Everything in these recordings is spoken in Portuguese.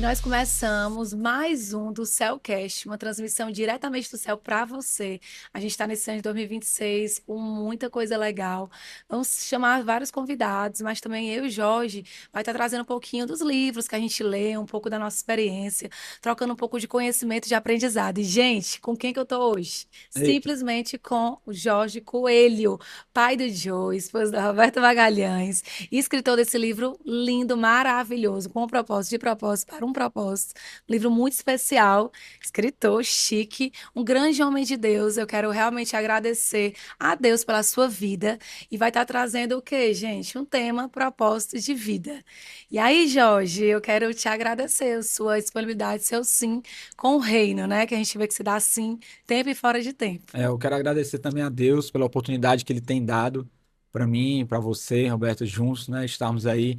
E nós começamos mais um do Céucast, uma transmissão diretamente do céu para você. A gente está nesse ano de 2026 com muita coisa legal. Vamos chamar vários convidados, mas também eu e Jorge vai estar trazendo um pouquinho dos livros que a gente lê, um pouco da nossa experiência, trocando um pouco de conhecimento e de aprendizado. E, gente, com quem que eu tô hoje? Eita. Simplesmente com o Jorge Coelho, pai do Joe, esposo da Roberta Magalhães, e escritor desse livro lindo, maravilhoso, com um propósito, de propósito, para um propósito. Um livro muito especial, escritor chique, um grande homem de Deus. Eu quero realmente agradecer a Deus pela sua vida e vai estar trazendo o quê, gente? Um tema, propósito de vida. E aí, Jorge, eu quero te agradecer a sua disponibilidade, seu sim com o reino, né? Que a gente vê que se dá sim, tempo e fora de tempo. Eu quero agradecer também a Deus pela oportunidade que Ele tem dado para mim, para você, Roberto, juntos, né? Estarmos aí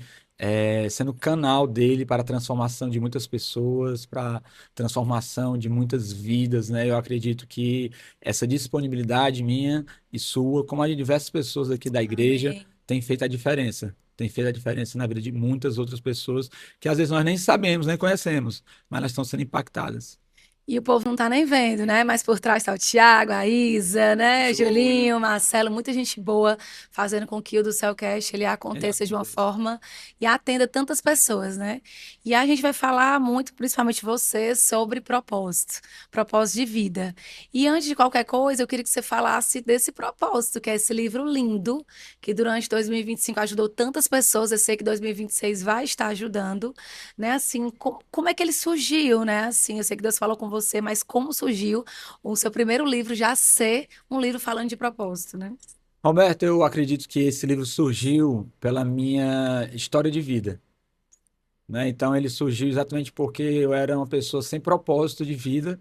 sendo canal dele para a transformação de muitas pessoas, para a transformação de muitas vidas, né? Eu acredito que essa disponibilidade minha e sua, como a de diversas pessoas aqui da igreja, Amém. tem feito a diferença. Tem feito a diferença na vida de muitas outras pessoas que às vezes nós nem sabemos, nem conhecemos, mas elas estão sendo impactadas. E o povo não tá nem vendo, né? Mas por trás tá o Thiago, a Isa, né? Júlio. Julinho, Marcelo, muita gente boa fazendo com que o do Cellcast ele Ele aconteça de uma acontece. forma e atenda tantas pessoas, né? E a gente vai falar muito, principalmente você, sobre propósito, propósito de vida. E antes de qualquer coisa, eu queria que você falasse desse propósito, que é esse livro lindo, que durante 2025 ajudou tantas pessoas. Eu sei que 2026 vai estar ajudando, né? Assim, como é que ele surgiu, né? Assim, eu sei que Deus falou com você, mas como surgiu o seu primeiro livro já ser um livro falando de propósito, né? Roberto, eu acredito que esse livro surgiu pela minha história de vida, né? Então ele surgiu exatamente porque eu era uma pessoa sem propósito de vida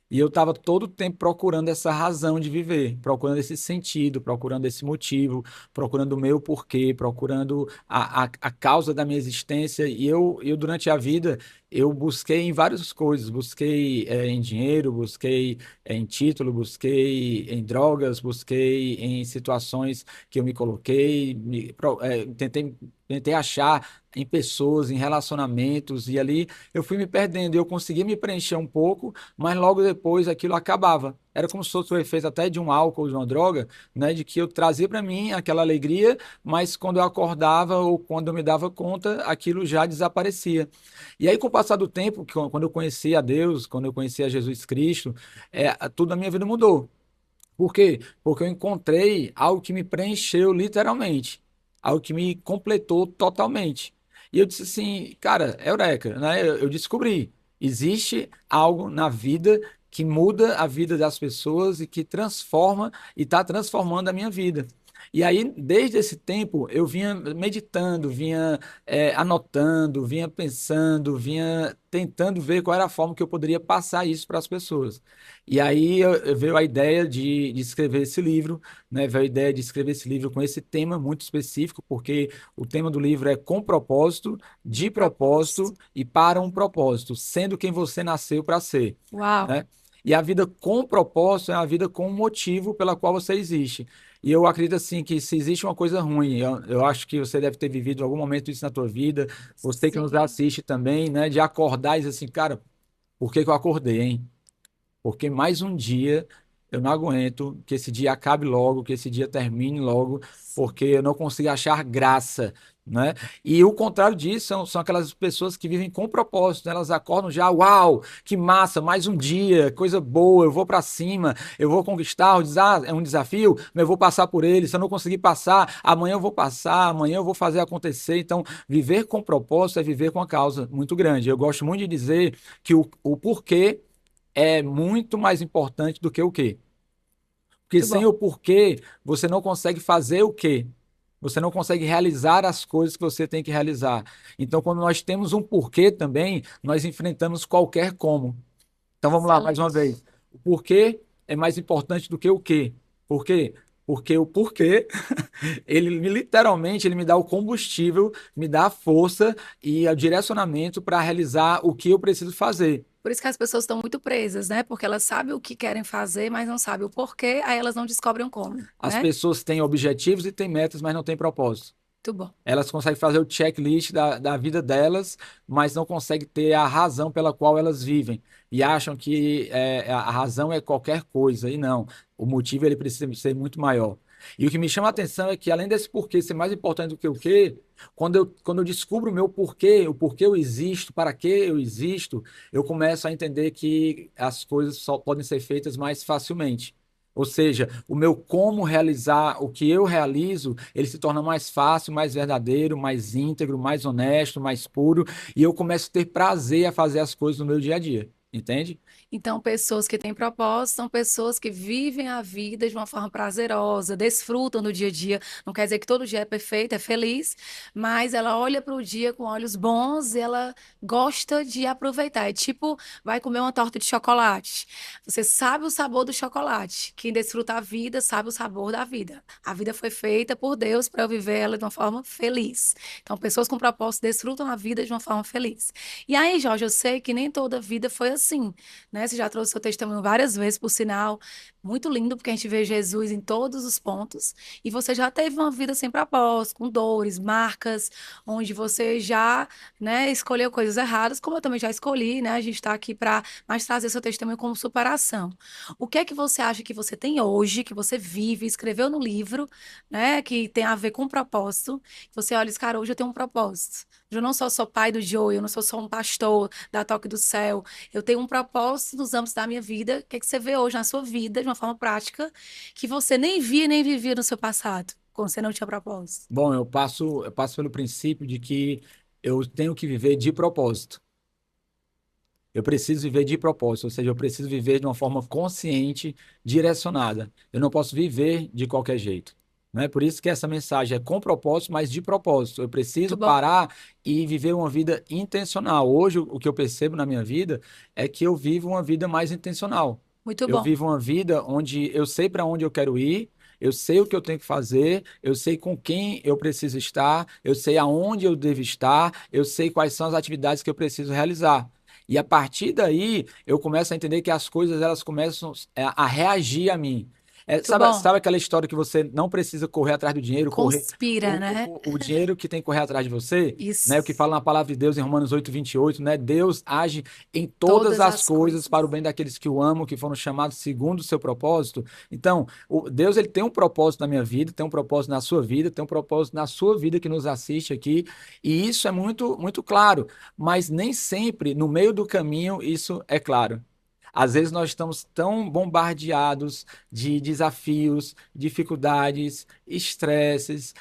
e eu estava todo o tempo procurando essa razão de viver, procurando esse sentido, procurando esse motivo, procurando o meu porquê, procurando a causa da minha existência. E eu, durante a vida, eu busquei em várias coisas. Busquei em dinheiro, busquei em título, busquei em drogas, busquei em situações que eu me coloquei, tentei achar em pessoas, em relacionamentos, e ali eu fui me perdendo. E eu consegui me preencher um pouco, mas logo depois aquilo acabava. Era como se fosse o efeito até de um álcool, de uma droga, né? De que eu trazia para mim aquela alegria, mas quando eu acordava ou quando eu me dava conta, aquilo já desaparecia. E aí, com o passar do tempo, quando eu conheci a Deus, quando eu conheci a Jesus Cristo, tudo na minha vida mudou. Por quê? Porque eu encontrei algo que me preencheu literalmente, algo que me completou totalmente. E eu disse assim, cara, eureka, né? Eu descobri, existe algo na vida que muda a vida das pessoas e que transforma e está transformando a minha vida. E aí, desde esse tempo, eu vinha meditando, vinha anotando, vinha pensando, vinha tentando ver qual era a forma que eu poderia passar isso para as pessoas. E aí veio a ideia de escrever esse livro, né? Veio a ideia de escrever esse livro com esse tema muito específico, porque o tema do livro é com propósito, de propósito Propósito. e para um propósito, sendo quem você nasceu para ser, Uau! né? E a vida com propósito é a vida com um motivo pela qual você existe. E eu acredito assim que se existe uma coisa ruim, eu acho que você deve ter vivido em algum momento isso na tua vida, você que nos Sim. assiste também, né? De acordar e dizer assim, cara, por que que eu acordei, hein? Porque mais um dia eu não aguento que esse dia acabe logo, que esse dia termine logo, porque eu não consigo achar graça, né? E o contrário disso são aquelas pessoas que vivem com propósito, né? Elas acordam já, uau, que massa, mais um dia, coisa boa, eu vou para cima, eu vou conquistar, é um desafio, mas eu vou passar por ele, se eu não conseguir passar, amanhã eu vou passar, amanhã eu vou fazer acontecer. Então, viver com propósito é viver com uma causa muito grande. Eu gosto muito de dizer que o porquê é muito mais importante do que o quê. Porque Muito sem bom. o porquê, você não consegue fazer o quê. Você não consegue realizar as coisas que você tem que realizar. Então, quando nós temos um porquê também, nós enfrentamos qualquer como. Então, vamos lá, mais uma Excelente. vez. O porquê é mais importante do que o quê. Por quê? Porque o porquê, literalmente, ele me dá o combustível, me dá a força e o direcionamento para realizar o que eu preciso fazer. Por isso que as pessoas estão muito presas, né? Porque elas sabem o que querem fazer, mas não sabem o porquê, aí elas não descobrem o como, As né? pessoas têm objetivos e têm metas, mas não têm propósito. Muito bom. Elas conseguem fazer o checklist da vida delas, mas não conseguem ter a razão pela qual elas vivem. E acham que a razão é qualquer coisa. E não. O motivo ele precisa ser muito maior. E o que me chama a atenção é que, além desse porquê ser mais importante do que o quê, quando eu descubro o meu porquê, o porquê eu existo, para que eu existo, eu começo a entender que as coisas só podem ser feitas mais facilmente. Ou seja, o meu como realizar o que eu realizo, ele se torna mais fácil, mais verdadeiro, mais íntegro, mais honesto, mais puro, e eu começo a ter prazer a fazer as coisas no meu dia a dia. Entende? Então, pessoas que têm propósito são pessoas que vivem a vida de uma forma prazerosa, desfrutam do dia a dia. Não quer dizer que todo dia é perfeito, é feliz, mas ela olha para o dia com olhos bons e ela gosta de aproveitar. É tipo, vai comer uma torta de chocolate. Você sabe o sabor do chocolate. Quem desfruta a vida sabe o sabor da vida. A vida foi feita por Deus para eu viver ela de uma forma feliz. Então, pessoas com propósito desfrutam a vida de uma forma feliz. E aí, Jorge, eu sei que nem toda vida foi assim, né? Você já trouxe seu testemunho várias vezes, por sinal, muito lindo, porque a gente vê Jesus em todos os pontos. E você já teve uma vida sem propósito, com dores, marcas, onde você já, né, escolheu coisas erradas, como eu também já escolhi, né? A gente está aqui para mais trazer seu testemunho como superação. O que é que você acha que você tem hoje, que você vive, escreveu no livro, né, que tem a ver com propósito? Você olha e diz, cara, hoje eu tenho um propósito. Eu não sou só pai do Joey, eu não sou só um pastor da Toque do Céu. Eu tenho um propósito nos âmbitos da minha vida. O que é que você vê hoje na sua vida, de uma forma prática, que você nem via nem vivia no seu passado, quando você não tinha propósito? Bom, eu passo pelo princípio de que eu tenho que viver de propósito. Eu preciso viver de propósito, ou seja, eu preciso viver de uma forma consciente, direcionada. Eu não posso viver de qualquer jeito. Não é por isso que essa mensagem é com propósito, mas de propósito. Eu Muito preciso bom, parar e viver uma vida intencional. Hoje, o que eu percebo na minha vida é que eu vivo uma vida mais intencional. muito Eu bom. vivo uma vida onde eu sei para onde eu quero ir, eu sei o que eu tenho que fazer, eu sei com quem eu preciso estar, eu sei aonde eu devo estar, eu sei quais são as atividades que eu preciso realizar. E a partir daí, eu começo a entender que as coisas elas começam a reagir a mim. Muito Sabe, bom. sabe aquela história que você não precisa correr atrás do dinheiro, correr Conspira, né? o dinheiro que tem que correr atrás de você, né? O que Isso. fala na palavra de Deus em Romanos 8:28, né? Deus age em todas Todas as as coisas para o coisas. bem daqueles que o amam, que foram chamados segundo o seu propósito. Então, Deus ele tem um propósito na minha vida, tem um propósito na sua vida, tem um propósito na sua vida que nos assiste aqui, e isso é muito muito claro, mas nem sempre no meio do caminho isso é claro. Às vezes nós estamos tão bombardeados de desafios, dificuldades, estresses,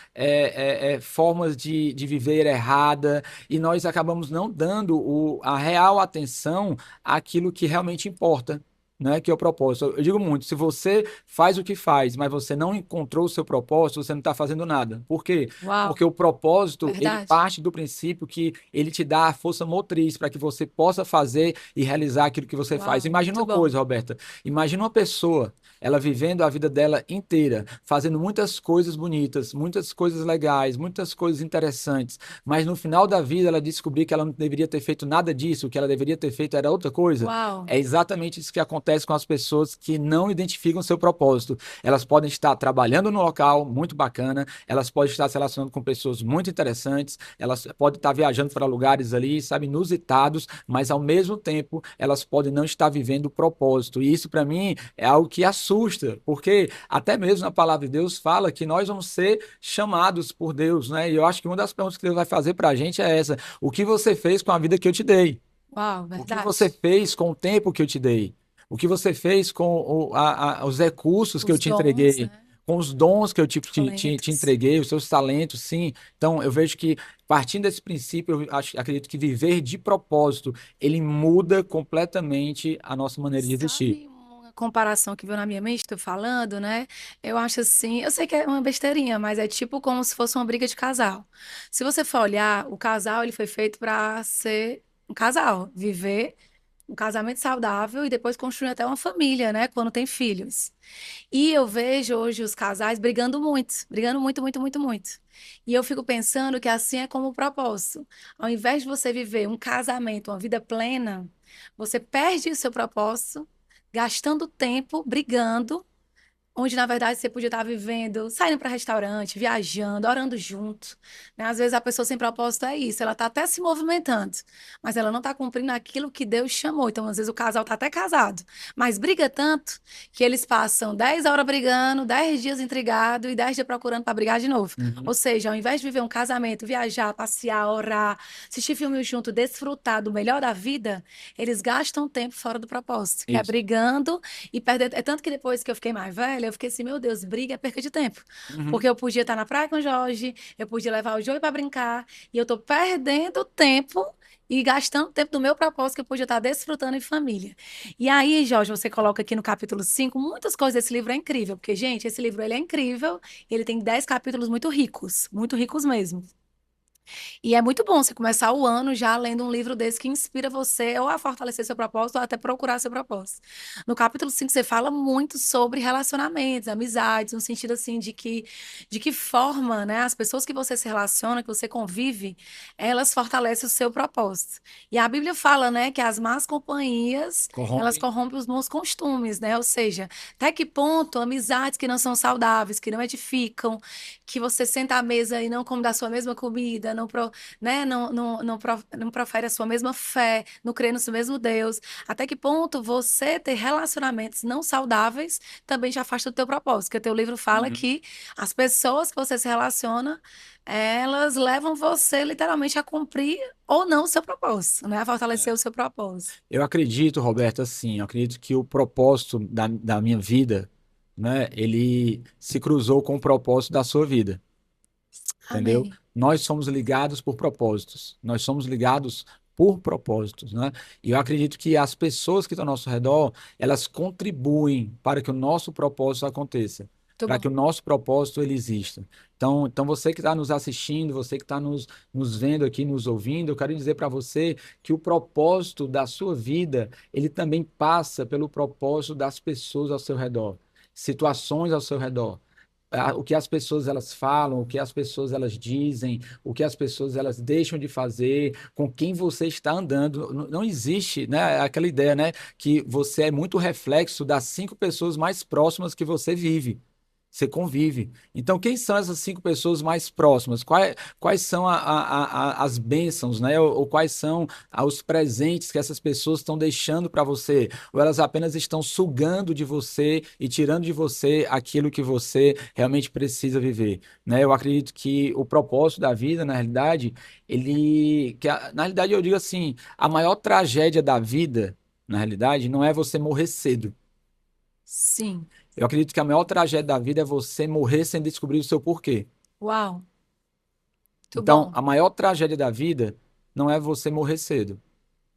formas de viver errada, e nós acabamos não dando a real atenção àquilo que realmente importa. Né, que é o propósito. Eu digo muito, se você faz o que faz, mas você não encontrou o seu propósito, você não está fazendo nada. Por quê? Uau, Porque o propósito, ele verdade. parte do princípio que ele te dá a força motriz para que você possa fazer e realizar aquilo que você faz. Uau, Imagina muito uma bom. coisa, Roberta. Imagina uma pessoa, ela vivendo a vida dela inteira, fazendo muitas coisas bonitas, muitas coisas legais, muitas coisas interessantes, mas no final da vida ela descobrir que ela não deveria ter feito nada disso, o que ela deveria ter feito era outra coisa. Uau, É exatamente isso que acontece com as pessoas que não identificam seu propósito. Elas podem estar trabalhando no local muito bacana, elas podem estar se relacionando com pessoas muito interessantes, elas podem estar viajando para lugares ali, sabe, inusitados, mas ao mesmo tempo elas podem não estar vivendo o propósito. E isso para mim é algo que assusta, porque até mesmo a palavra de Deus fala que nós vamos ser chamados por Deus, né? E eu acho que uma das perguntas que Deus vai fazer para a gente é essa: o que você fez com a vida que eu te dei? uau, O que você verdade. fez com o tempo que eu te dei? O que você fez com os recursos que eu Os te dons, entreguei? né? Com os dons que eu te Talentos. entreguei, os seus talentos, sim. Então, eu vejo que, partindo desse princípio, acredito que viver de propósito, ele muda completamente a nossa maneira de existir. Sabe uma comparação que veio na minha mente, estou falando, né? Eu acho assim, eu sei que é uma besteirinha, mas é tipo como se fosse uma briga de casal. Se você for olhar, o casal ele foi feito para ser um casal, viver um casamento saudável e depois construir até uma família, né? Quando tem filhos. E eu vejo hoje os casais brigando muito, muito, muito, muito. E eu fico pensando que assim é como o propósito. Ao invés de você viver um casamento, uma vida plena, você perde o seu propósito, gastando tempo brigando onde na verdade você podia estar vivendo, saindo para restaurante, viajando, orando junto, né? Às vezes a pessoa sem propósito é isso, ela está até se movimentando, mas ela não está cumprindo aquilo que Deus chamou. Então, às vezes o casal está até casado, mas briga tanto que eles passam 10 horas brigando, 10 dias intrigados e 10 dias procurando para brigar de novo. Uhum. Ou seja, ao invés de viver um casamento, viajar, passear, orar, assistir filme junto, desfrutar do melhor da vida, eles gastam tempo fora do propósito, que é Isso. brigando e perder. É tanto que depois que eu fiquei mais velha, eu fiquei assim, meu Deus, briga é perca de tempo. Uhum. Porque eu podia estar na praia com o Jorge, eu podia levar o Joey para brincar, e eu tô perdendo tempo e gastando tempo do meu propósito que eu podia estar desfrutando em família. E aí, Jorge, você coloca aqui no capítulo 5 muitas coisas desse livro é incrível, porque, gente, esse livro ele é incrível, ele tem 10 capítulos muito ricos mesmo. E é muito bom você começar o ano já lendo um livro desse que inspira você ou a fortalecer seu propósito ou até procurar seu propósito. No capítulo 5 você fala muito sobre relacionamentos, amizades, no sentido assim de que forma, né, as pessoas que você se relaciona, que você convive, elas fortalecem o seu propósito. E a Bíblia fala, né, que as más companhias, elas Corrompe. corrompem os bons costumes, né? Ou seja, até que ponto amizades que não são saudáveis, que não edificam, que você senta à mesa e não come da sua mesma comida, né, não profere a sua mesma fé, não crê no seu mesmo Deus. Até que ponto você ter relacionamentos não saudáveis também te afasta do teu propósito? Porque o teu livro fala Uhum. que as pessoas que você se relaciona, elas levam você literalmente a cumprir ou não o seu propósito, né? A fortalecer É. o seu propósito. Eu acredito, Roberto, assim, eu acredito que o propósito da minha vida, né, ele se cruzou com o propósito da sua vida, entendeu? Amém. Nós somos ligados por propósitos, nós somos ligados por propósitos, né? E eu acredito que as pessoas que estão ao nosso redor, elas contribuem para que o nosso propósito aconteça, Muito para que o bom. nosso propósito ele exista. Então você que está nos assistindo, você que está nos vendo aqui, nos ouvindo, eu quero dizer para você que o propósito da sua vida, ele também passa pelo propósito das pessoas ao seu redor, situações ao seu redor, o que as pessoas elas falam, o que as pessoas elas dizem, o que as pessoas elas deixam de fazer, com quem você está andando. Não existe, né, aquela ideia, né, que você é muito reflexo das 5 pessoas mais próximas que você vive. Você convive. Então, quem são essas 5 pessoas mais próximas? Quais são as bênçãos, né? Ou quais são os presentes que essas pessoas estão deixando para você? Ou elas apenas estão sugando de você e tirando de você aquilo que você realmente precisa viver, né? Eu acredito que o propósito da vida, na realidade, na realidade eu digo assim, a maior tragédia da vida, na realidade, não é você morrer cedo. Sim. Eu acredito que a maior tragédia da vida é você morrer sem descobrir o seu porquê. Uau. Muito Então, bom. a maior tragédia da vida não é você morrer cedo,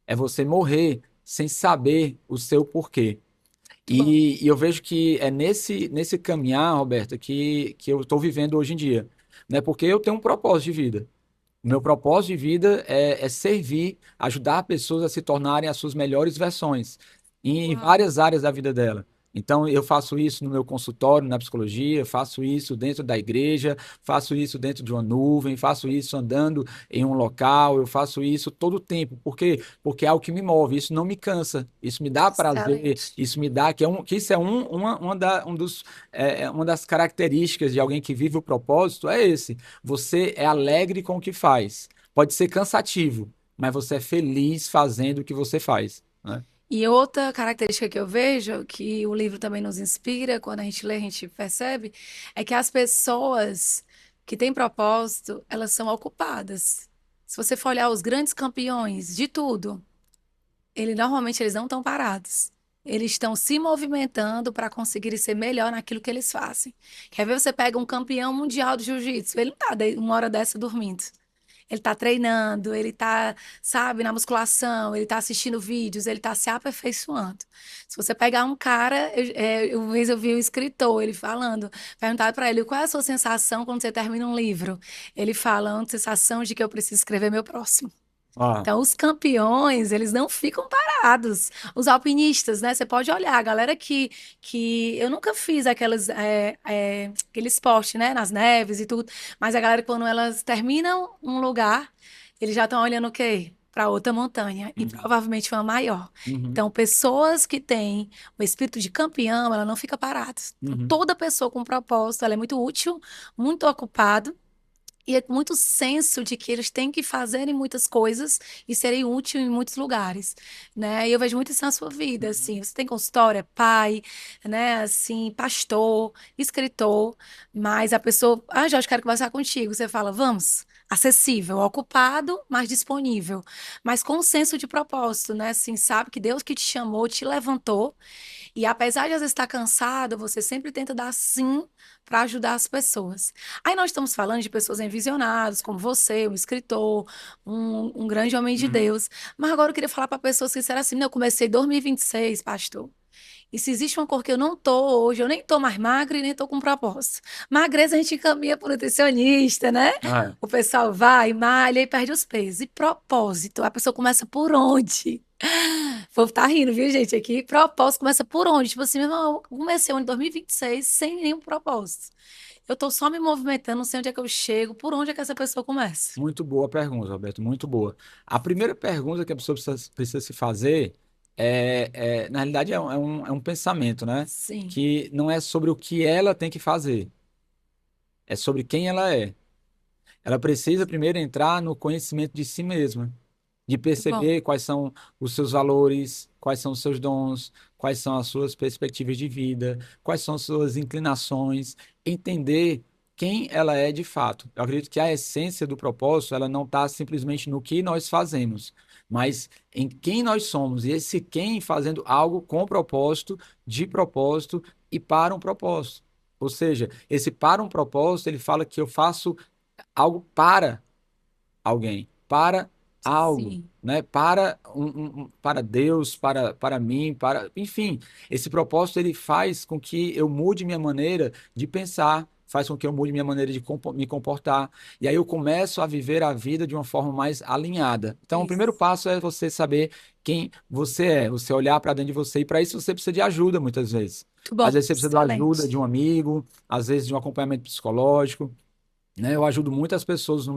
é você morrer sem saber o seu porquê. Muito bom. E eu vejo que é nesse caminhar, Roberta, que eu estou vivendo hoje em dia, né? Porque eu tenho um propósito de vida. O meu propósito de vida é servir, ajudar pessoas a se tornarem as suas melhores versões em Uau. várias áreas da vida dela. Então, eu faço isso no meu consultório, na psicologia, faço isso dentro da igreja, faço isso dentro de uma nuvem, faço isso andando em um local, eu faço isso todo o tempo. Por quê? Porque é algo que me move, isso não me cansa, isso me dá prazer, Excelente. isso me dá, que isso é uma das características de alguém que vive o propósito, é esse. Você é alegre com o que faz. Pode ser cansativo, mas você é feliz fazendo o que você faz, né? E outra característica que eu vejo, que o livro também nos inspira, quando a gente lê, a gente percebe, é que as pessoas que têm propósito, elas são ocupadas. Se você for olhar os grandes campeões de tudo, normalmente eles não estão parados. Eles estão se movimentando para conseguir ser melhor naquilo que eles fazem. Quer ver, você pega um campeão mundial de jiu-jitsu, ele não está uma hora dessa dormindo. Ele tá treinando, ele tá, sabe, na musculação, ele tá assistindo vídeos, ele tá se aperfeiçoando. Se você pegar um cara, uma vez eu vi um escritor, ele falando, perguntaram para ele, qual é a sua sensação quando você termina um livro? Ele fala, uma sensação de que eu preciso escrever meu próximo. Ah, Então, os campeões, eles não ficam parados. Os alpinistas, né? Você pode olhar, a galera que eu nunca fiz aquele esporte, né? Nas neves e tudo, mas a galera, quando elas terminam um lugar, eles já estão olhando o quê? para outra montanha e Uhum. provavelmente uma maior. Uhum. Então, pessoas que têm o espírito de campeão, ela não fica parada. Então, Uhum. toda pessoa com propósito, ela é muito útil, muito ocupada e é muito senso de que eles têm que fazerem muitas coisas e serem úteis em muitos lugares, né? E eu vejo muito isso na sua vida, Uhum. assim, você tem consultório, é pai, né, assim, pastor, escritor, mas a pessoa, Jorge, quero conversar contigo, você fala, vamos, acessível, ocupado, mas disponível, mas com um senso de propósito, né, assim, sabe que Deus que te chamou, te levantou, e apesar de às vezes estar cansado, você sempre tenta dar sim para ajudar as pessoas. Aí nós estamos falando de pessoas envisionadas, como você, um escritor, um grande homem de Uhum. Deus. Mas agora eu queria falar para pessoas que disseram assim: "Não, eu comecei em 2026, pastor. E se existe uma cor que eu não tô hoje, eu nem tô mais magra e nem tô com propósito. Magreza a gente encaminha para o nutricionista, né? Ah, é. O pessoal vai, malha e perde os pesos. E propósito, a pessoa começa por onde? O povo tá rindo, viu, gente? Aqui, propósito começa por onde? Tipo assim, meu irmão, eu comecei o ano 2026 sem nenhum propósito. Eu tô só me movimentando, não sei onde é que eu chego, por onde é que essa pessoa começa. Muito boa pergunta, Roberto, muito boa. A primeira pergunta que a pessoa precisa se fazer na realidade, é um pensamento, né? Sim, Que não é sobre o que ela tem que fazer, é sobre quem ela é. Ela precisa primeiro entrar no conhecimento de si mesma, de muito bom. perceber quais são os seus valores, quais são os seus dons, quais são as suas perspectivas de vida, quais são as suas inclinações, entender quem ela é de fato. Eu acredito que a essência do propósito, ela não está simplesmente no que nós fazemos, mas em quem nós somos, e esse quem fazendo algo com propósito, de propósito e para um propósito. Ou seja, esse para um propósito, ele fala que eu faço algo para alguém, para algo, Sim. né? Para para Deus, para mim, enfim, esse propósito ele faz com que eu mude minha maneira de pensar, faz com que eu mude minha maneira de me comportar, e aí eu começo a viver a vida de uma forma mais alinhada. Então, o primeiro Isso. passo é você saber quem você é, você olhar para dentro de você, e para isso você precisa de ajuda muitas vezes. Muito Às bom. vezes você precisa da ajuda de Excelente. um amigo, às vezes de um acompanhamento psicológico, né? Eu ajudo muitas pessoas no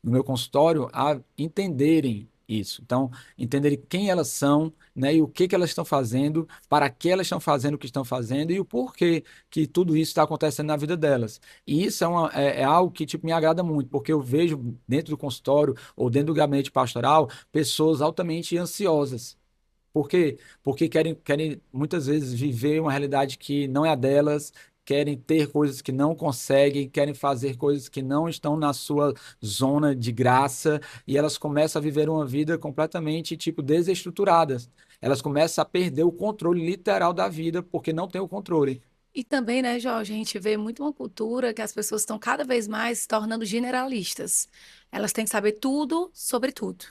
meu consultório a entenderem isso. Então, entenderem quem elas são, né? E o que que elas estão fazendo, para que elas estão fazendo o que estão fazendo e o porquê que tudo isso está acontecendo na vida delas. E isso é algo que tipo, me agrada muito, porque eu vejo dentro do consultório ou dentro do gabinete pastoral pessoas altamente ansiosas. Por quê? Porque querem muitas vezes viver uma realidade que não é a delas, querem ter coisas que não conseguem, querem fazer coisas que não estão na sua zona de graça, e elas começam a viver uma vida completamente, tipo, desestruturadas. Elas começam a perder o controle literal da vida porque não tem o controle. E também, né, Jorge, a gente vê muito uma cultura que as pessoas estão cada vez mais se tornando generalistas. Elas têm que saber tudo sobre tudo.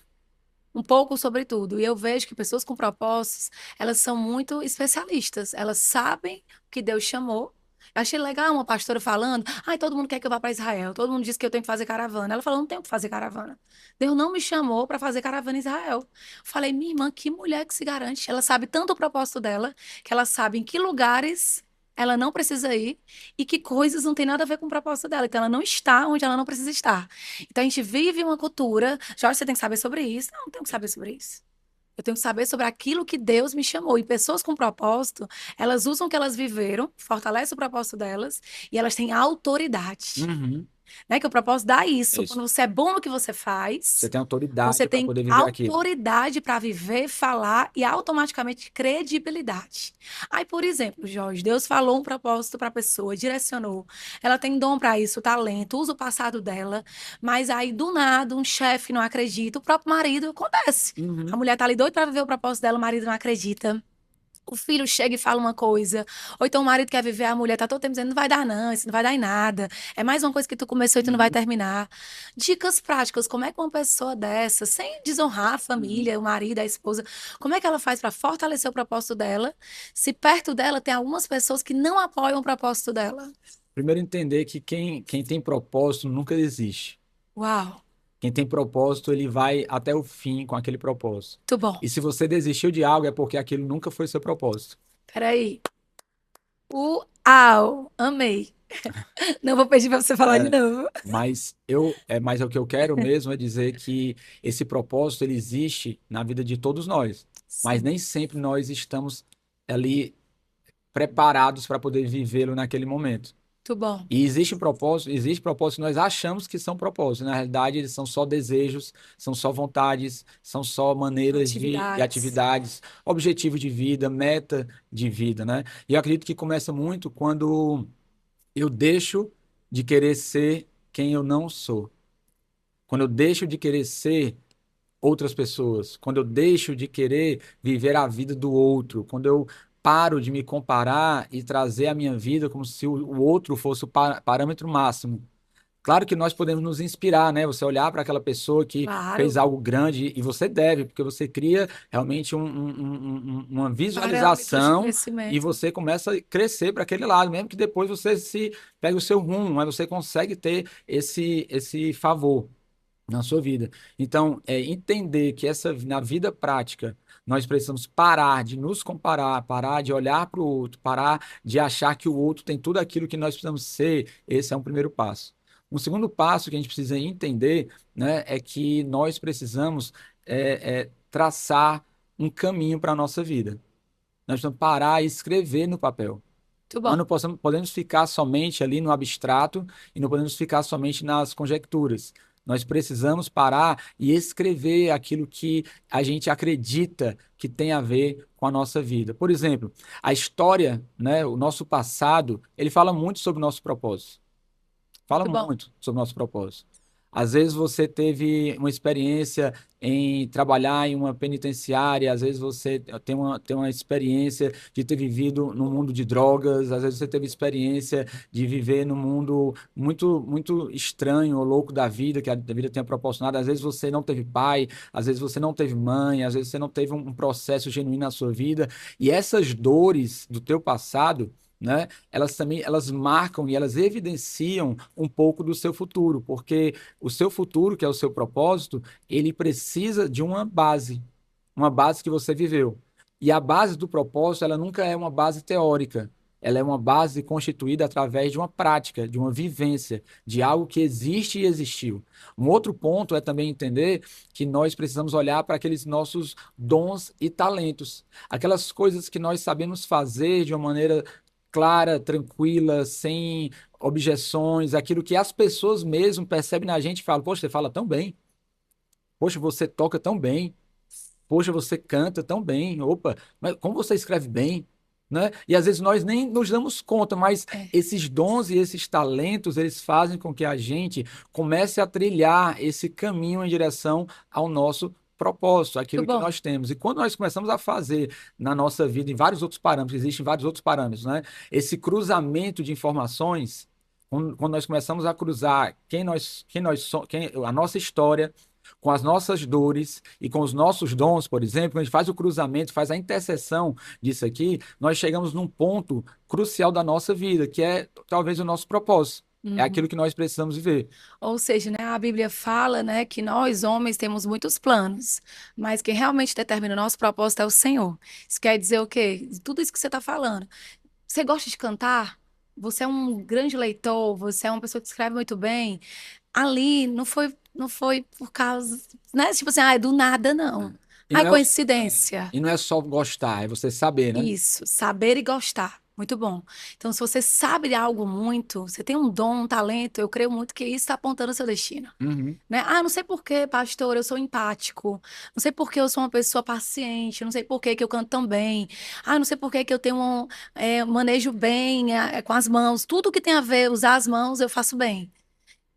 Um pouco sobre tudo. E eu vejo que pessoas com propósitos, elas são muito especialistas. Elas sabem o que Deus chamou. Eu achei legal uma pastora falando, ai, todo mundo quer que eu vá para Israel, todo mundo diz que eu tenho que fazer caravana. Ela falou, não tenho que fazer caravana. Deus não me chamou para fazer caravana em Israel. Falei, minha irmã, que mulher que se garante. Ela sabe tanto o propósito dela, que ela sabe em que lugares ela não precisa ir e que coisas não tem nada a ver com o propósito dela. Então ela não está onde ela não precisa estar. Então a gente vive uma cultura. Jorge, você tem que saber sobre isso. Não, não tenho que saber sobre isso. Eu tenho que saber sobre aquilo que Deus me chamou. E pessoas com propósito, elas usam o que elas viveram, fortalece o propósito delas, e elas têm autoridade. Uhum. Né? Que o propósito dá É isso. isso. Quando você é bom no que você Você faz, tem você autoridade para tem poder viver aquilo. autoridade para viver, falar e automaticamente credibilidade. Aí, por exemplo, Jorge, Deus falou um propósito para a pessoa, direcionou. Ela tem dom para isso, talento, usa o passado dela, mas aí do nada um chefe não acredita, o próprio marido acontece. A Uhum. mulher tá ali doida para viver o propósito dela, o marido não acredita. O filho chega e fala uma coisa, ou então o marido quer viver, a mulher tá todo tempo dizendo, não vai dar não, isso não vai dar em nada, é mais uma coisa que tu começou e tu não vai Uhum. terminar. Dicas práticas, como é que uma pessoa dessa, sem desonrar a Uhum. família, o marido, a esposa, como é que ela faz para fortalecer o propósito dela, se perto dela tem algumas pessoas que não apoiam o propósito dela? Primeiro entender que quem tem propósito nunca desiste. Uau, Quem tem propósito, ele vai até o fim com aquele propósito. muito bom. E se você desistiu de algo, é porque aquilo nunca foi seu propósito. Peraí. Uau, amei. Não vou pedir para você falar de É, novo. mas o que eu quero mesmo é dizer que esse propósito ele existe na vida de todos nós, mas Sim, nem sempre nós estamos ali preparados para poder vivê-lo naquele momento. muito bom. E existe propósito que nós achamos que são propósitos. Na realidade, eles são só desejos, são só vontades, são só maneiras de Atividades. atividades, objetivo de vida, meta de vida, né? E eu acredito que começa muito quando eu deixo de querer ser quem eu não sou. Quando eu deixo de querer ser outras pessoas, quando eu deixo de querer viver a vida do outro, quando eu paro de me comparar e trazer a minha vida como se o outro fosse o parâmetro máximo. Claro que nós podemos nos inspirar, né? Você olhar para aquela pessoa que fez Claro. algo grande e você deve, porque você cria realmente uma Parâmetros de visualização e crescimento. você começa a crescer para aquele lado, mesmo que depois você se pegue o seu rumo, mas você consegue ter esse favor na sua vida. Então, entender que na vida prática nós precisamos parar de nos comparar, parar de olhar para o outro, parar de achar que o outro tem tudo aquilo que nós precisamos ser. Esse é um primeiro passo. Um segundo passo que a gente precisa entender, né, é que nós precisamos traçar um caminho para a nossa vida. Nós precisamos parar e escrever no papel. Muito Nós bom. não podemos ficar somente ali no abstrato e não podemos ficar somente nas conjecturas. Nós precisamos parar e escrever aquilo que a gente acredita que tem a ver com a nossa vida. Por exemplo, a história, né, o nosso passado, ele fala muito sobre o nosso propósito. Fala Muito bom. muito sobre o nosso propósito. Às vezes você teve uma experiência em trabalhar em uma penitenciária, às vezes você tem uma experiência de ter vivido no mundo de drogas, às vezes você teve experiência de viver num mundo muito, muito estranho ou louco da vida, que a vida tenha proporcionado. Às vezes você não teve pai, às vezes você não teve mãe, às vezes você não teve um processo genuíno na sua vida. E essas dores do teu passado, né? Elas marcam e elas evidenciam um pouco do seu futuro, porque o seu futuro, que é o seu propósito, ele precisa de uma base que você viveu. E a base do propósito, ela nunca é uma base teórica. Ela é uma base constituída através de uma prática, de uma vivência, de algo que existe e existiu. Um outro ponto é também entender que nós precisamos olhar para aqueles nossos dons e talentos, aquelas coisas que nós sabemos fazer de uma maneira clara, tranquila, sem objeções, aquilo que as pessoas mesmo percebem na gente e falam: Poxa, você fala tão bem, poxa, você toca tão bem, poxa, você canta tão bem, opa, mas como você escreve bem, né? E às vezes nós nem nos damos conta, mas É. esses dons e esses talentos, eles fazem com que a gente comece a trilhar esse caminho em direção ao nosso propósito, Muito aquilo que bom. nós temos. E quando nós começamos a fazer na nossa vida, em vários outros parâmetros, existem vários outros parâmetros, né? Esse cruzamento de informações, quando nós começamos a cruzar quem nós somos, a nossa história com as nossas dores e com os nossos dons, por exemplo, quando a gente faz o cruzamento, faz a interseção disso aqui, nós chegamos num ponto crucial da nossa vida, que é talvez o nosso propósito. É Uhum. aquilo que nós precisamos viver. Ou seja, né, a Bíblia fala, né, que nós homens temos muitos planos, mas quem realmente determina o nosso propósito é o Senhor. Isso quer dizer o quê? Tudo isso que você está falando. Você gosta de cantar? Você é um grande leitor, você é uma pessoa que escreve muito bem. Ali não foi por causa, né? Tipo assim, ah, é do nada, não. E Ai, não é, é, coincidência. e não é só gostar, é você saber, né? Isso, saber e gostar. Muito bom. Então, se você sabe de algo muito, você tem um dom, um talento, eu creio muito que isso está apontando o seu destino, Uhum. né? Ah, não sei por que, pastor, eu sou empático. Não sei por que eu sou uma pessoa paciente. Não sei por que que eu canto tão bem. Ah, não sei por que que eu tenho manejo bem com as mãos. Tudo que tem a ver usar as mãos, eu faço bem.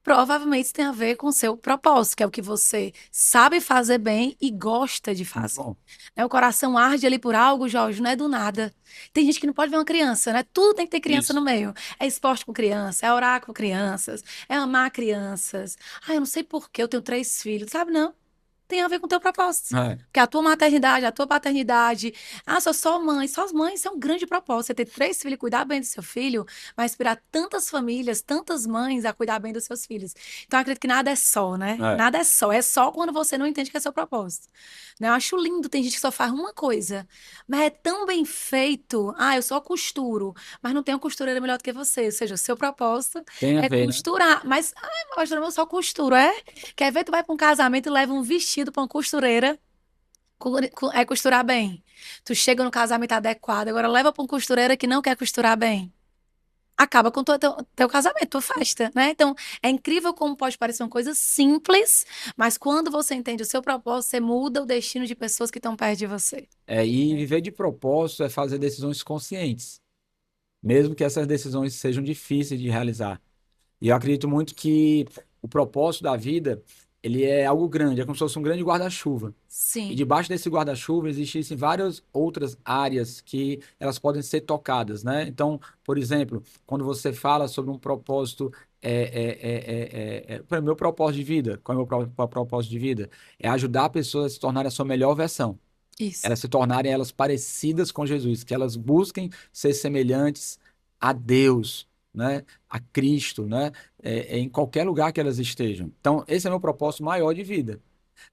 Provavelmente isso tem a ver com o seu propósito, que é o que você sabe fazer bem e gosta de Muito fazer. bom. Né? O coração arde ali por algo, Jorge, não é do nada. Tem gente que não pode ver uma criança, né? Tudo tem que ter criança no Isso. meio. É esporte com criança, é orar com crianças, é amar crianças. Ah, eu não sei por que eu tenho 3 filhos, sabe? Não. tem a ver com o teu propósito. É, Porque a tua maternidade, a tua paternidade, sou só mãe, só as mães, isso é um grande propósito. Você ter 3 filhos, cuidar bem do seu filho, vai inspirar tantas famílias, tantas mães a cuidar bem dos seus filhos. Então, eu acredito que nada é só, né? é. Nada é só quando você não entende que é seu propósito. Né? Eu acho lindo, tem gente que só faz uma coisa, mas é tão bem feito. Eu só costuro, mas não tem uma costureira melhor do que você. Ou seja, o seu propósito Tem a é ver, né? costurar. Mas, pastor, eu só costuro, é? Quer ver, tu vai para um casamento e leva um vestido para uma costureira, é costurar bem. Tu chega no casamento adequado, agora leva para uma costureira que não quer costurar bem. Acaba com teu casamento, tua festa, né? Então, é incrível como pode parecer uma coisa simples, mas quando você entende o seu propósito, você muda o destino de pessoas que estão perto de você. E viver de propósito é fazer decisões conscientes, mesmo que essas decisões sejam difíceis de realizar. E eu acredito muito que o propósito da vida, ele é algo grande, é como se fosse um grande guarda-chuva. E Sim, debaixo desse guarda-chuva existem várias outras áreas que elas podem ser tocadas, né? Então, por exemplo, quando você fala sobre um propósito, meu propósito de vida, qual é o meu propósito de vida? É ajudar pessoas a se tornarem a sua melhor versão, isso. elas se tornarem elas parecidas com Jesus, que elas busquem ser semelhantes a Deus, né? A Cristo, né? Em qualquer lugar que elas estejam. Então, esse é meu propósito maior de vida.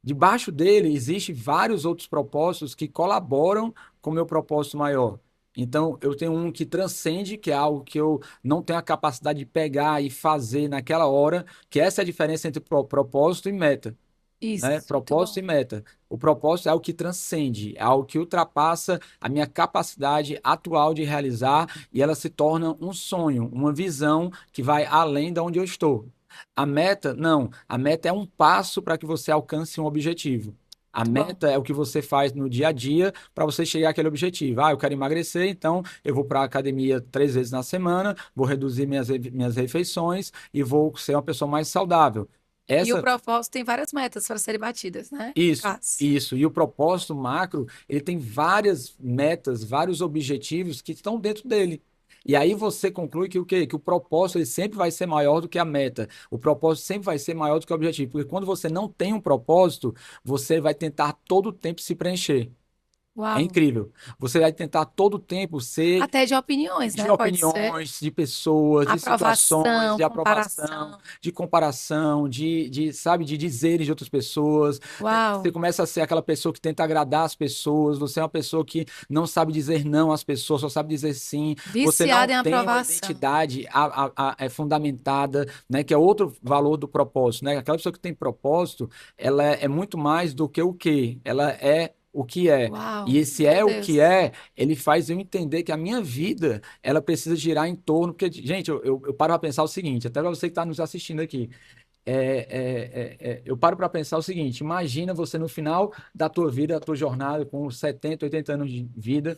Debaixo dele existem vários outros propósitos que colaboram com o meu propósito maior. Então, eu tenho um que transcende, que é algo que eu não tenho a capacidade de pegar e fazer naquela hora, que essa é a diferença entre propósito e meta, né? Isso, muito Propósito bom. e meta. O propósito é algo que transcende, é algo que ultrapassa a minha capacidade atual de realizar e ela se torna um sonho, uma visão que vai além de onde eu estou. A meta, não. A meta é um passo para que você alcance um objetivo. A Muito bom. meta é o que você faz no dia a dia para você chegar àquele objetivo. Eu quero emagrecer, então eu vou para a academia 3 vezes na semana, vou reduzir minhas refeições e vou ser uma pessoa mais saudável. E o Essa propósito tem várias metas para serem batidas, né? No isso, caso. isso. E o propósito macro, ele tem várias metas, vários objetivos que estão dentro dele. E aí você conclui que o quê? Que o propósito ele sempre vai ser maior do que a meta. O propósito sempre vai ser maior do que o objetivo. Porque quando você não tem um propósito, você vai tentar todo o tempo se preencher. É Uau. incrível. Você vai tentar todo o tempo ser Até de opiniões, de né? Pode ser. opiniões, de pessoas, de situações, Aprovação, de aprovação, comparação. de comparação, sabe, de dizeres de outras pessoas. Você Uau. começa a ser aquela pessoa que tenta agradar as pessoas, você é uma pessoa que não sabe dizer não às pessoas, só sabe dizer sim. Você não Viciada em tem uma aprovação. identidade fundamentada, né, que é outro valor do propósito, né? Aquela pessoa que tem propósito, ela é muito mais do que o quê? Ela é o que é. E Uau. esse Meu é o que Deus. é, ele faz eu entender que a minha vida, ela precisa girar em torno, porque, gente, eu paro para pensar o seguinte, até para você que está nos assistindo aqui, eu paro para pensar o seguinte, imagina você no final da tua vida, da tua jornada, com 70, 80 anos de vida,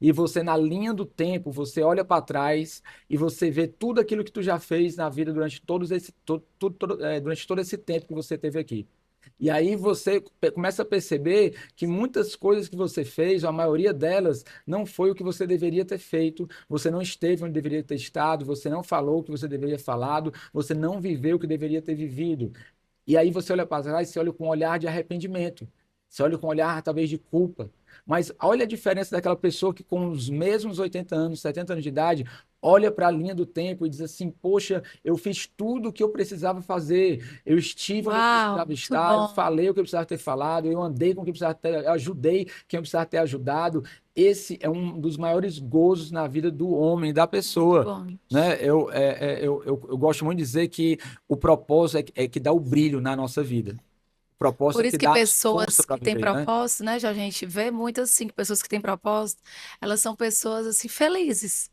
e você na linha do tempo, você olha para trás e você vê tudo aquilo que tu já fez na vida durante durante todo esse tempo que você teve aqui. E aí você começa a perceber que muitas coisas que você fez, a maioria delas, não foi o que você deveria ter feito, você não esteve onde deveria ter estado, você não falou o que você deveria ter falado, você não viveu o que deveria ter vivido. E aí você olha para trás, você olha com um olhar de arrependimento. Você olha com um olhar, talvez, de culpa. Mas olha a diferença daquela pessoa que, com os mesmos 80 anos, 70 anos de idade, olha para a linha do tempo e diz assim: Poxa, eu fiz tudo o que eu precisava fazer. Eu estive onde eu Uau, precisava muito estar, eu bom. falei o que eu precisava ter falado, eu andei com o que eu precisava ter, eu ajudei quem eu precisava ter ajudado. Esse é um dos maiores gozos na vida do homem, da Muito pessoa. bom. Né? Eu gosto muito de dizer que o propósito é que dá o brilho na nossa vida. O propósito Por é isso que que dá força pessoas para que têm viver, né? propósito, né, já a gente vê muito assim, que pessoas que têm propósito, elas são pessoas assim felizes,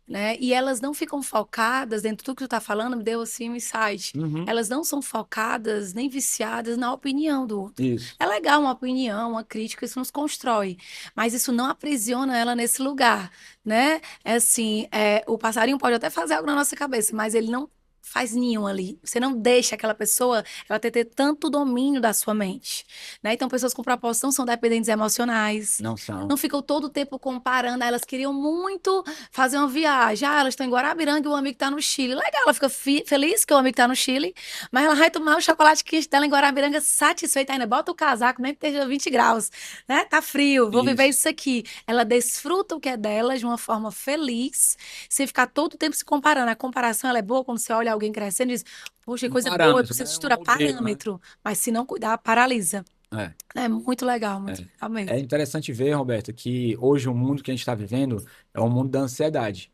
né? E elas não ficam focadas dentro de tudo que tu tá falando, me deu assim um insight. Uhum, Elas não são focadas nem viciadas na opinião do outro. isso. É legal uma opinião, uma crítica, isso nos constrói, mas isso não aprisiona ela nesse lugar, né? É assim, o passarinho pode até fazer algo na nossa cabeça, mas ele não faz ninho ali. Você não deixa aquela pessoa ela ter tanto domínio da sua mente, né? Então, pessoas com propósito não são dependentes emocionais, Não são. não ficam todo o tempo comparando. Elas queriam muito fazer uma viagem. Ah, elas estão em Guarabiranga e o amigo está no Chile. Legal, ela fica feliz que o amigo está no Chile, mas ela vai tomar o chocolate quente dela em Guarabiranga satisfeita ainda. Bota o casaco, nem que esteja 20 graus, né? Tá frio, vou viver Isso. isso aqui. Ela desfruta o que é dela de uma forma feliz, sem ficar todo o tempo se comparando. A comparação, ela é boa quando você olha alguém crescendo e diz, poxa, que Um coisa boa, eu parâmetro, preciso né? Um estudar modelo, né? parâmetro. Mas se não cuidar, paralisa. É. É muito É. legal É mesmo. interessante ver, Roberto, que hoje o mundo que a gente está vivendo é um mundo da ansiedade.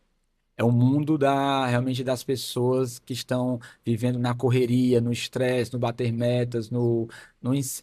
É um mundo realmente das pessoas que estão vivendo na correria, no estresse, no bater metas,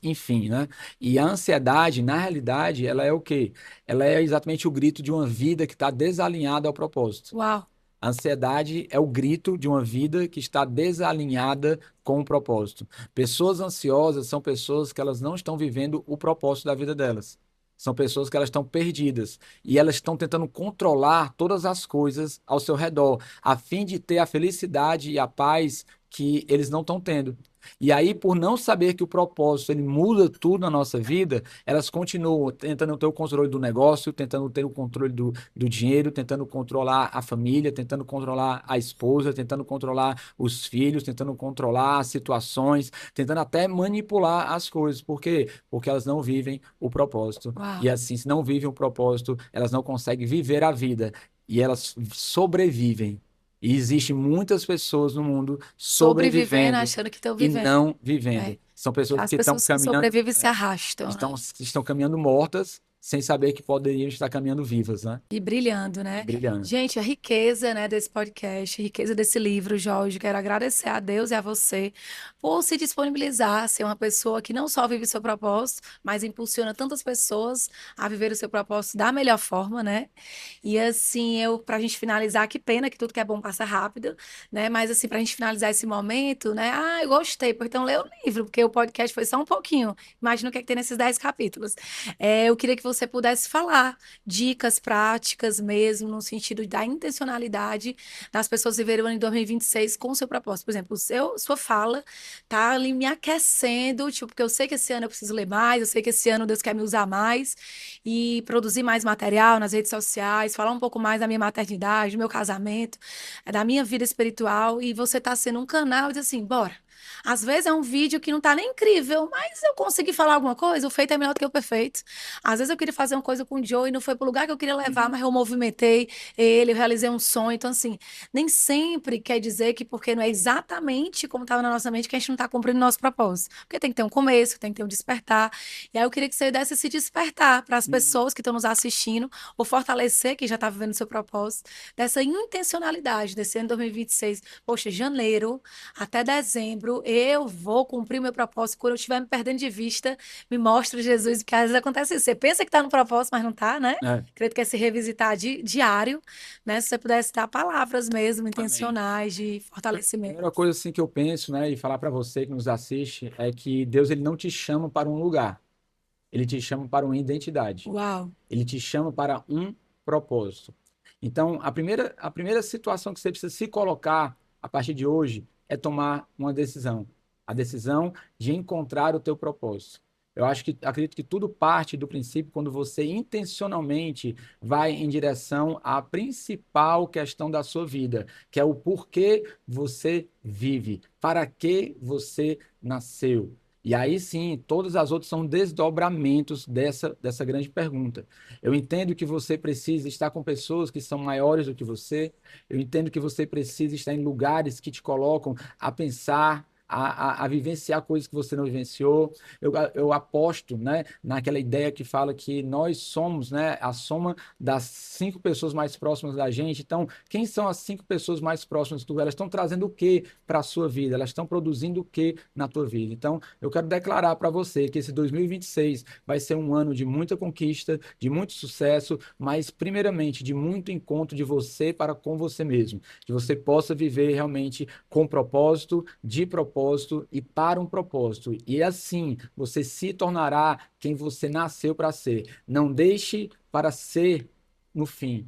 enfim, né? E a ansiedade, na realidade, ela é o quê? Ela é exatamente o grito de uma vida que está desalinhada ao propósito. Uau, A ansiedade é o grito de uma vida que está desalinhada com o propósito. Pessoas ansiosas são pessoas que elas não estão vivendo o propósito da vida delas. São pessoas que elas estão perdidas e elas estão tentando controlar todas as coisas ao seu redor, a fim de ter a felicidade e a paz que eles não estão tendo. E aí, por não saber que o propósito ele muda tudo na nossa vida, elas continuam tentando ter o controle do negócio, tentando ter o controle do dinheiro, tentando controlar a família, tentando controlar a esposa, tentando controlar os filhos, tentando controlar as situações, tentando até manipular as coisas. Por quê? Porque elas não vivem o propósito. uau. E assim, se não vivem o propósito, elas não conseguem viver a vida. E elas sobrevivem. E existem muitas pessoas no mundo Sobrevivendo sobrevivendo achando que estão e vivendo. não É. vivendo. São pessoas As que estão pessoas que caminhando, sobrevivem se arrastam, né? estão caminhando mortas sem saber que poderiam estar caminhando vivas, né? E brilhando, E né? brilhando. Gente, a riqueza, né, desse podcast, a riqueza desse livro, Jorge, quero agradecer a Deus e a você por se disponibilizar a ser uma pessoa que não só vive seu propósito, mas impulsiona tantas pessoas a viver o seu propósito da melhor forma, né? E assim, pra gente finalizar, que pena que tudo que é bom passa rápido, né? Mas assim, pra gente finalizar esse momento, né? Ah, eu gostei, pô, então lê o livro, porque o podcast foi só um pouquinho. Imagina o que é que tem nesses 10 capítulos. Eu queria que você pudesse falar dicas práticas mesmo, no sentido da intencionalidade das pessoas viverem o ano de 2026 com o seu propósito. Por exemplo, sua fala tá ali me aquecendo, tipo, porque eu sei que esse ano eu preciso ler mais, eu sei que esse ano Deus quer me usar mais e produzir mais material nas redes sociais, falar um pouco mais da minha maternidade, do meu casamento, da minha vida espiritual, e você tá sendo um canal e diz assim, bora. Às vezes é um vídeo que não tá nem incrível, mas eu consegui falar alguma coisa, o feito é melhor do que o perfeito. Às vezes eu queria fazer uma coisa com o Joe e não foi para o lugar que eu queria levar, Uhum. mas eu movimentei ele, eu realizei um sonho. Então, assim, nem sempre quer dizer que porque não é exatamente como estava na nossa mente que a gente não está cumprindo o nosso propósito. Porque tem que ter um começo, tem que ter um despertar. E aí eu queria que você desse esse despertar para as Uhum. pessoas que estão nos assistindo, ou fortalecer que já está vivendo o seu propósito, dessa intencionalidade desse ano 2026. Poxa, janeiro até dezembro, eu vou cumprir o meu propósito. Quando eu estiver me perdendo de vista, me mostra Jesus, porque às vezes acontece isso. Você pensa que está no propósito, mas não está, né? É, Creio que é se revisitar diário, né? Se você pudesse dar palavras mesmo, amém. intencionais, de fortalecimento. Primeira coisa assim que eu penso, né, e falar para você que nos assiste é que Deus ele não te chama para um lugar, ele te chama para uma identidade. Uau, Ele te chama para um propósito. Então, a primeira situação que você precisa se colocar a partir de hoje é tomar uma decisão. A decisão de encontrar o teu propósito. Eu acredito que tudo parte do princípio quando você intencionalmente vai em direção à principal questão da sua vida, que é o porquê você vive, para que você nasceu. E aí sim, todas as outras são desdobramentos dessa grande pergunta. Eu entendo que você precisa estar com pessoas que são maiores do que você. Eu entendo que você precisa estar em lugares que te colocam a pensar, a vivenciar coisas que você não vivenciou. Eu aposto, né, naquela ideia que fala que nós somos, né, a soma das 5 pessoas mais próximas da gente. Então, quem são as 5 pessoas mais próximas de tu? Elas estão trazendo o que para a sua vida? Elas estão produzindo o que na tua vida? Então, eu quero declarar para você que esse 2026 vai ser um ano de muita conquista, de muito sucesso, mas primeiramente de muito encontro de você para com você mesmo, que você possa viver realmente com propósito, de propósito e para um propósito. E assim, você se tornará quem você nasceu para ser. Não deixe para ser no fim.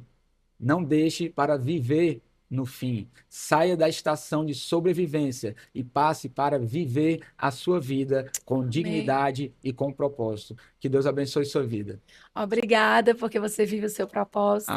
Não deixe para viver no fim. Saia da estação de sobrevivência e passe para viver a sua vida com Amém. dignidade e com propósito. Que Deus abençoe sua vida. Obrigada, porque você vive o seu propósito.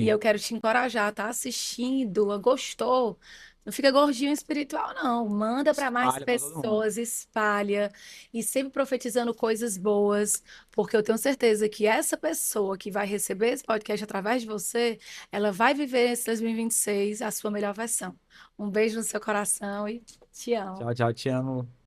E eu Amém. quero te encorajar, tá assistindo, gostou? Não fica gordinho espiritual, não. Manda para mais Espalha para todo mundo. pessoas, espalha e sempre profetizando coisas boas, porque eu tenho certeza que essa pessoa que vai receber esse podcast através de você, ela vai viver esse 2026 a sua melhor versão. Um beijo no seu coração e te amo. Tchau, tchau, te amo.